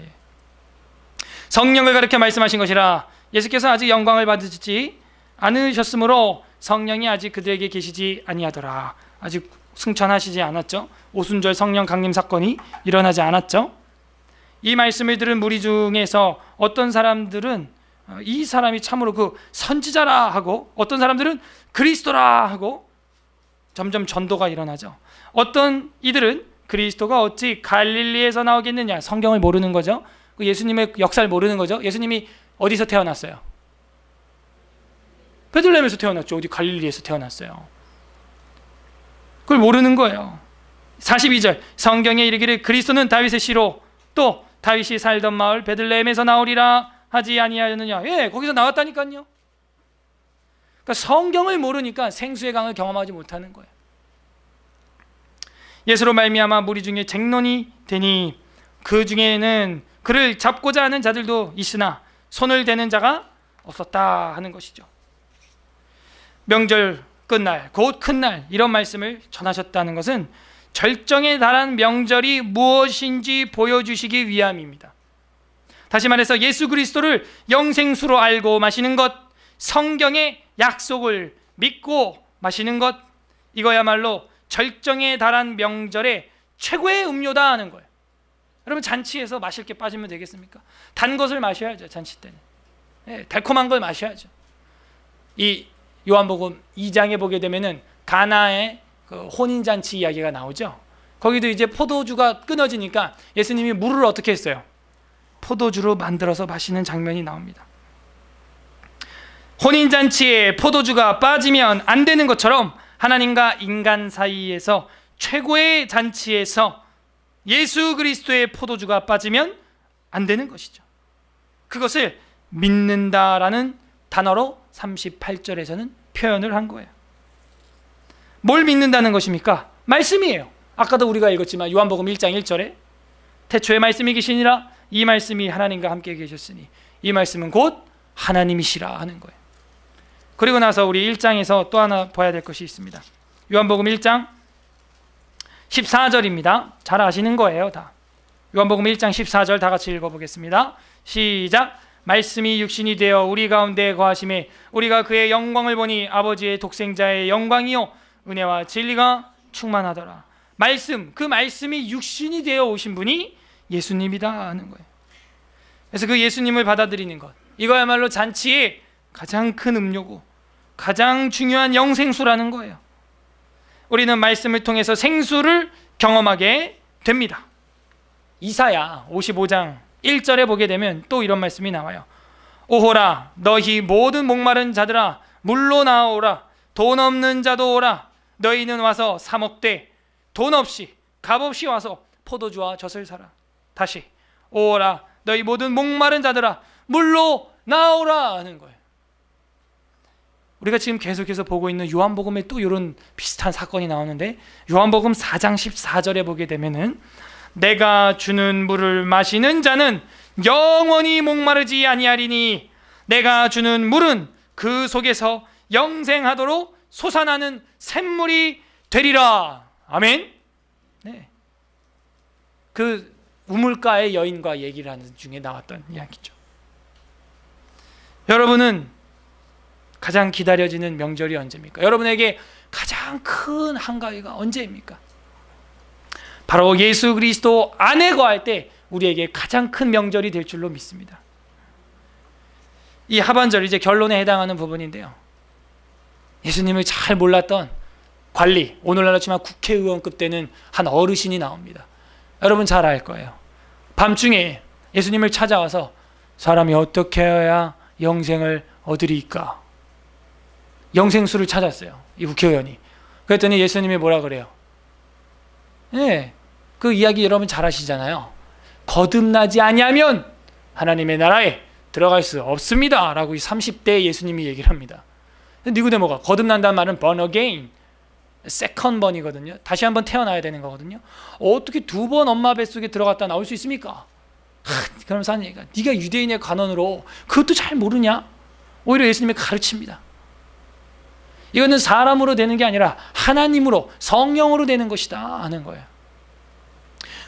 성령을 가르쳐 말씀하신 것이라. 예수께서 아직 영광을 받으시지 않으셨으므로 성령이 아직 그들에게 계시지 아니하더라. 아직 승천하시지 않았죠. 오순절 성령 강림 사건이 일어나지 않았죠. 이 말씀을 들은 무리 중에서 어떤 사람들은 이 사람이 참으로 그 선지자라 하고, 어떤 사람들은 그리스도라 하고 점점 전도가 일어나죠. 어떤 이들은 그리스도가 어찌 갈릴리에서 나오겠느냐, 성경을 모르는 거죠. 예수님의 역사를 모르는 거죠. 예수님이 어디서 태어났어요? 베들레헴에서 태어났죠. 어디 갈릴리에서 태어났어요. 그걸 모르는 거예요. 42절 성경에 이르기를 그리스도는 다윗의 씨로 또 다윗이 살던 마을 베들레헴에서 나오리라 하지 아니하였느냐. 예, 거기서 나왔다니까요. 그러니까 성경을 모르니까 생수의 강을 경험하지 못하는 거예요. 예수로 말미암아 무리 중에 쟁론이 되니 그 중에는 그를 잡고자 하는 자들도 있으나 손을 대는 자가 없었다 하는 것이죠. 명절 끝날 곧 큰 날 이런 말씀을 전하셨다는 것은 절정에 달한 명절이 무엇인지 보여주시기 위함입니다. 다시 말해서 예수 그리스도를 영생수로 알고 마시는 것, 성경의 약속을 믿고 마시는 것, 이거야말로 절정에 달한 명절의 최고의 음료다 하는 거예요. 여러분, 잔치에서 마실 게 빠지면 되겠습니까? 단 것을 마셔야죠. 잔치 때는 달콤한 걸 마셔야죠. 이 요한복음 2장에 보게 되면은 가나의 그 혼인잔치 이야기가 나오죠. 거기도 이제 포도주가 끊어지니까 예수님이 물을 어떻게 했어요? 포도주로 만들어서 마시는 장면이 나옵니다. 혼인잔치에 포도주가 빠지면 안 되는 것처럼 하나님과 인간 사이에서 최고의 잔치에서 예수 그리스도의 포도주가 빠지면 안 되는 것이죠. 그것을 믿는다라는 단어로 38절에서는 표현을 한 거예요. 뭘 믿는다는 것입니까? 말씀이에요. 아까도 우리가 읽었지만 요한복음 1장 1절에 태초에 말씀이 계시니라, 이 말씀이 하나님과 함께 계셨으니 이 말씀은 곧 하나님이시라 하는 거예요. 그리고 나서 우리 1장에서 또 하나 봐야 될 것이 있습니다. 요한복음 1장 14절입니다. 잘 아시는 거예요, 다. 요한복음 1장 14절 다 같이 읽어보겠습니다. 시작. 말씀이 육신이 되어 우리 가운데 거하심에 우리가 그의 영광을 보니 아버지의 독생자의 영광이요 은혜와 진리가 충만하더라. 말씀, 그 말씀이 육신이 되어 오신 분이 예수님이다 하는 거예요. 그래서 그 예수님을 받아들이는 것, 이거야말로 잔치의 가장 큰 음료고 가장 중요한 영생수라는 거예요. 우리는 말씀을 통해서 생수를 경험하게 됩니다. 이사야 55장 1절에 보게 되면 또 이런 말씀이 나와요. 오호라 너희 모든 목마른 자들아 물로 나오라 돈 없는 자도 오라. 너희는 와서 사 먹되 돈 없이 값 없이 와서 포도주와 젖을 사라. 다시 오라. 너희 모든 목마른 자들아 물로 나오라 하는 거예요. 우리가 지금 계속해서 보고 있는 요한복음에 또 이런 비슷한 사건이 나오는데, 요한복음 4장 14절에 보게 되면은 내가 주는 물을 마시는 자는 영원히 목마르지 아니하리니 내가 주는 물은 그 속에서 영생하도록 솟아나는 샘물이 되리라. 아멘. 네. 그 우물가의 여인과 얘기를 하는 중에 나왔던 이야기죠. 여러분은 가장 기다려지는 명절이 언제입니까? 여러분에게 가장 큰 한가위가 언제입니까? 바로 예수 그리스도 안에 거할 때 우리에게 가장 큰 명절이 될 줄로 믿습니다. 이 하반절, 이제 결론에 해당하는 부분인데요, 예수님을 잘 몰랐던 관리, 오늘날로 치면 국회의원급 되는 한 어르신이 나옵니다. 여러분 잘 알 거예요. 밤중에 예수님을 찾아와서 사람이 어떻게 해야 영생을 얻으리까? 영생수를 찾았어요, 이 국회의원이. 그랬더니 예수님이 뭐라 그래요? 네, 그 이야기 여러분 잘 아시잖아요. 거듭나지 아니하면 하나님의 나라에 들어갈 수 없습니다 라고 30대 예수님이 얘기를 합니다. 니고데모가, 거듭난다는 말은 born again, second born이거든요. 다시 한번 태어나야 되는 거거든요. 어떻게 두 번 엄마 뱃속에 들어갔다 나올 수 있습니까? 그러면서 하는 얘기가, 네가 유대인의 관원으로 그것도 잘 모르냐? 오히려 예수님이 가르칩니다. 이거는 사람으로 되는 게 아니라 하나님으로, 성령으로 되는 것이다 하는 거예요.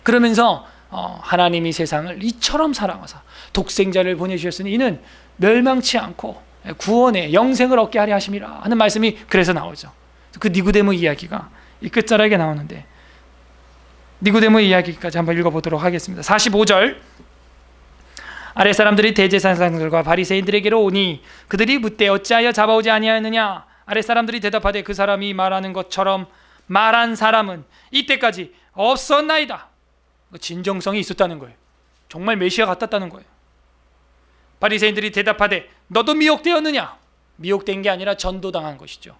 그러면서 하나님이 세상을 이처럼 사랑하사 독생자를 보내주셨으니 이는 멸망치 않고 구원의 영생을 얻게 하려 하심이라 하는 말씀이 그래서 나오죠. 그 니고데모 이야기가 이 끝자락에 나오는데, 니고데모 이야기까지 한번 읽어보도록 하겠습니다. 45절, 아랫 사람들이 대제사장들과 바리새인들에게로 오니 그들이 묻되 어찌하여 잡아오지 아니하였느냐? 아랫 사람들이 대답하되 그 사람이 말하는 것처럼 말한 사람은 이때까지 없었나이다. 진정성이 있었다는 거예요. 정말 메시아 같았다는 거예요. 바리새인들이 대답하되 너도 미혹되었느냐? 미혹된 게 아니라 전도당한 것이죠.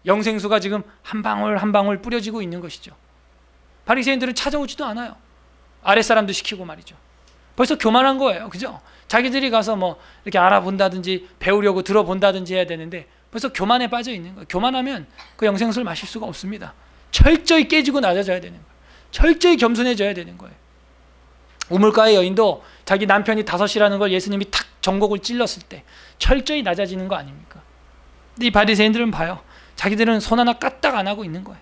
영생수가 지금 한 방울 한 방울 뿌려지고 있는 것이죠. 바리새인들은 찾아오지도 않아요. 아랫사람도 시키고 말이죠. 벌써 교만한 거예요. 그죠? 자기들이 가서 뭐 이렇게 알아본다든지 배우려고 들어본다든지 해야 되는데 벌써 교만에 빠져 있는 거예요. 교만하면 그 영생수를 마실 수가 없습니다. 철저히 깨지고 낮아져야 되는 거예요. 철저히 겸손해져야 되는 거예요. 우물가의 여인도 자기 남편이 5이라는 걸 예수님이 탁 정곡을 찔렀을 때 철저히 낮아지는 거 아닙니까? 근데 이 바리새인들은 봐요. 자기들은 손 하나 까딱 안 하고 있는 거예요.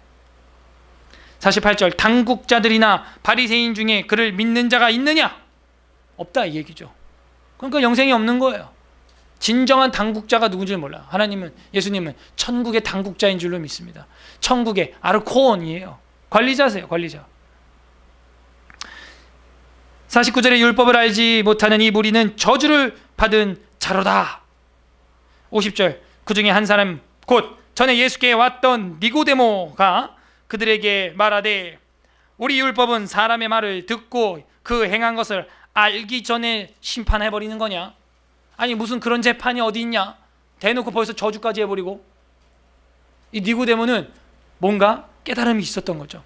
48절, 당국자들이나 바리새인 중에 그를 믿는 자가 있느냐? 없다 이 얘기죠. 그러니까 영생이 없는 거예요. 진정한 당국자가 누군지 몰라. 하나님은, 예수님은 천국의 당국자인 줄로 믿습니다. 천국의 아르코온이에요. 관리자세요, 관리자. 49절에 율법을 알지 못하는 이 무리는 저주를 받은 자로다. 50절, 그 중에 한 사람 곧 전에 예수께 왔던 니고데모가 그들에게 말하되 우리 율법은 사람의 말을 듣고 그 행한 것을 알기 전에 심판해버리는 거냐? 아니 무슨 그런 재판이 어디 있냐? 대놓고 벌써 저주까지 해버리고. 이 니고데모는 뭔가 깨달음이 있었던 거죠.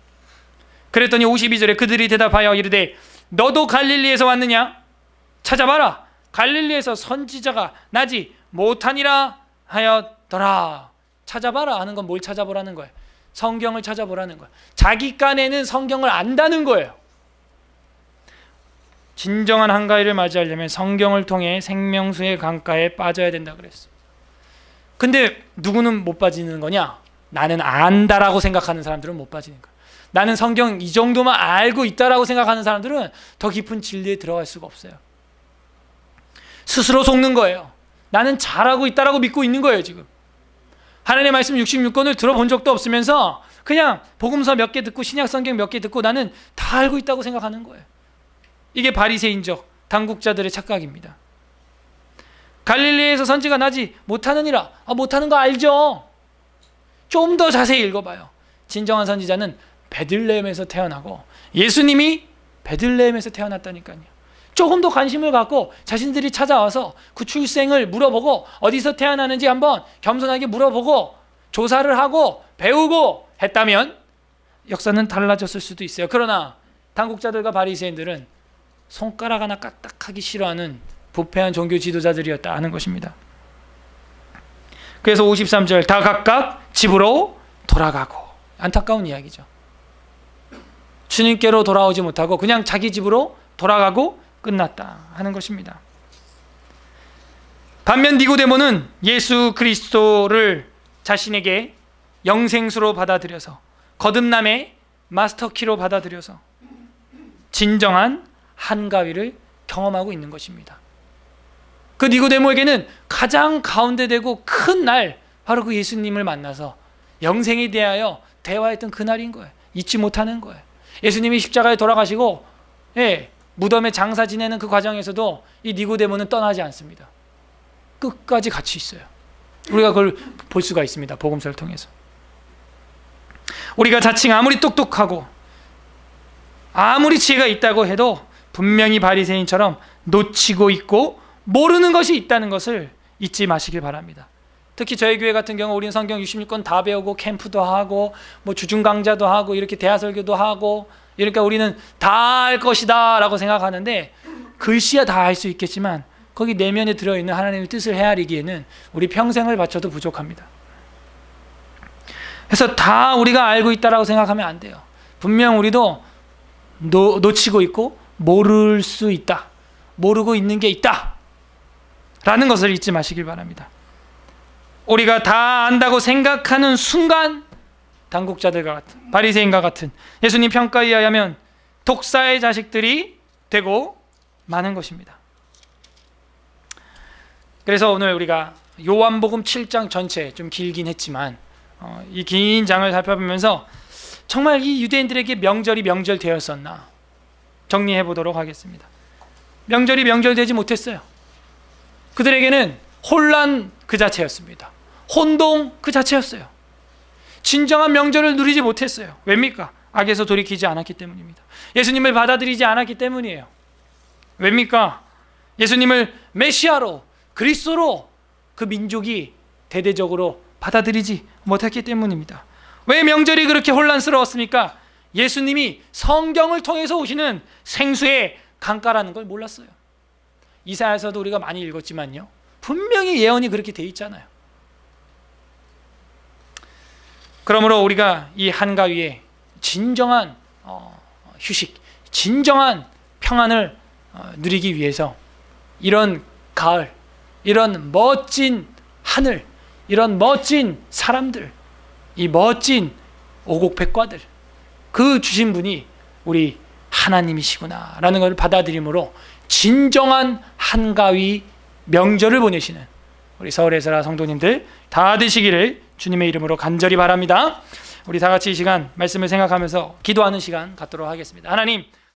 그랬더니 52절에 그들이 대답하여 이르되 너도 갈릴리에서 왔느냐? 찾아봐라. 갈릴리에서 선지자가 나지 못하니라 하였더라. 찾아봐라 하는 건 뭘 찾아보라는 거예요? 성경을 찾아보라는 거예요. 자기 깐에는 성경을 안다는 거예요. 진정한 한가위를 맞이하려면 성경을 통해 생명수의 강가에 빠져야 된다 그랬어. 근데 누구는 못 빠지는 거냐? 나는 안다라고 생각하는 사람들은 못 빠지는 거야. 나는 성경 이 정도만 알고 있다라고 생각하는 사람들은 더 깊은 진리에 들어갈 수가 없어요. 스스로 속는 거예요. 나는 잘하고 있다라고 믿고 있는 거예요. 지금 하나님의 말씀 66권을 들어본 적도 없으면서 그냥 복음서 몇 개 듣고 신약 성경 몇 개 듣고 나는 다 알고 있다고 생각하는 거예요. 이게 바리새인적 당국자들의 착각입니다. 갈릴리에서 선지가 나지 못하느니라. 못하는 거 알죠? 좀 더 자세히 읽어봐요. 진정한 선지자는 베들레헴에서 태어나고 예수님이 베들레헴에서 태어났다니까요. 조금 더 관심을 갖고 자신들이 찾아와서 그 출생을 물어보고 어디서 태어나는지 한번 겸손하게 물어보고 조사를 하고 배우고 했다면 역사는 달라졌을 수도 있어요. 그러나 당국자들과 바리새인들은 손가락 하나 까딱하기 싫어하는 부패한 종교 지도자들이었다 하는 것입니다. 그래서 53절 다 각각 집으로 돌아가고, 안타까운 이야기죠. 주님께로 돌아오지 못하고 그냥 자기 집으로 돌아가고 끝났다 하는 것입니다. 반면 니고데모는 예수 그리스도를 자신에게 영생수로 받아들여서, 거듭남의 마스터키로 받아들여서 진정한 한가위를 경험하고 있는 것입니다. 그 니고데모에게는 가장 가운데 되고 큰 날, 바로 그 예수님을 만나서 영생에 대하여 대화했던 그날인 거예요. 잊지 못하는 거예요. 예수님이 십자가에 돌아가시고 무덤에 장사 지내는 그 과정에서도 이 니고데모는 떠나지 않습니다. 끝까지 같이 있어요. 우리가 그걸 볼 수가 있습니다. 복음서를 통해서. 우리가 자칭 아무리 똑똑하고 아무리 지혜가 있다고 해도 분명히 바리새인처럼 놓치고 있고 모르는 것이 있다는 것을 잊지 마시길 바랍니다. 특히 저희 교회 같은 경우 우리는 성경 66권 다 배우고 캠프도 하고 뭐 주중 강좌도 하고 이렇게 대하설교도 하고, 그러니까 우리는 다 알 것이다 라고 생각하는데, 글씨야 다 알 수 있겠지만 거기 내면에 들어있는 하나님의 뜻을 헤아리기에는 우리 평생을 바쳐도 부족합니다. 그래서 다 우리가 알고 있다라고 생각하면 안 돼요. 분명 우리도 놓치고 있고 모를 수 있다, 모르고 있는 게 있다 라는 것을 잊지 마시길 바랍니다. 우리가 다 안다고 생각하는 순간 당국자들과 같은, 바리새인과 같은 예수님 평가에 의하면 독사의 자식들이 되고 마는 것입니다. 그래서 오늘 우리가 요한복음 7장 전체, 좀 길긴 했지만 이 긴 장을 살펴보면서 정말 이 유대인들에게 명절이 명절되었었나 정리해 보도록 하겠습니다. 명절이 명절되지 못했어요. 그들에게는 혼란 그 자체였습니다. 혼동 그 자체였어요. 진정한 명절을 누리지 못했어요. 왜입니까? 악에서 돌이키지 않았기 때문입니다. 예수님을 받아들이지 않았기 때문이에요. 왜입니까? 예수님을 메시아로, 그리스도로 그 민족이 대대적으로 받아들이지 못했기 때문입니다. 왜 명절이 그렇게 혼란스러웠습니까? 예수님이 성경을 통해서 오시는 생수의 강가라는 걸 몰랐어요. 이사야서도 우리가 많이 읽었지만요, 분명히 예언이 그렇게 돼 있잖아요. 그러므로 우리가 이 한가위에 진정한 휴식, 진정한 평안을 누리기 위해서 이런 가을, 이런 멋진 하늘, 이런 멋진 사람들, 이 멋진 오곡백과들, 그 주신 분이 우리 하나님이시구나 라는 것을 받아들임으로 진정한 한가위 명절을 보내시는 우리 서울에서라 성도님들 다 되시기를 주님의 이름으로 간절히 바랍니다. 우리 다 같이 이 시간 말씀을 생각하면서 기도하는 시간 갖도록 하겠습니다. 하나님,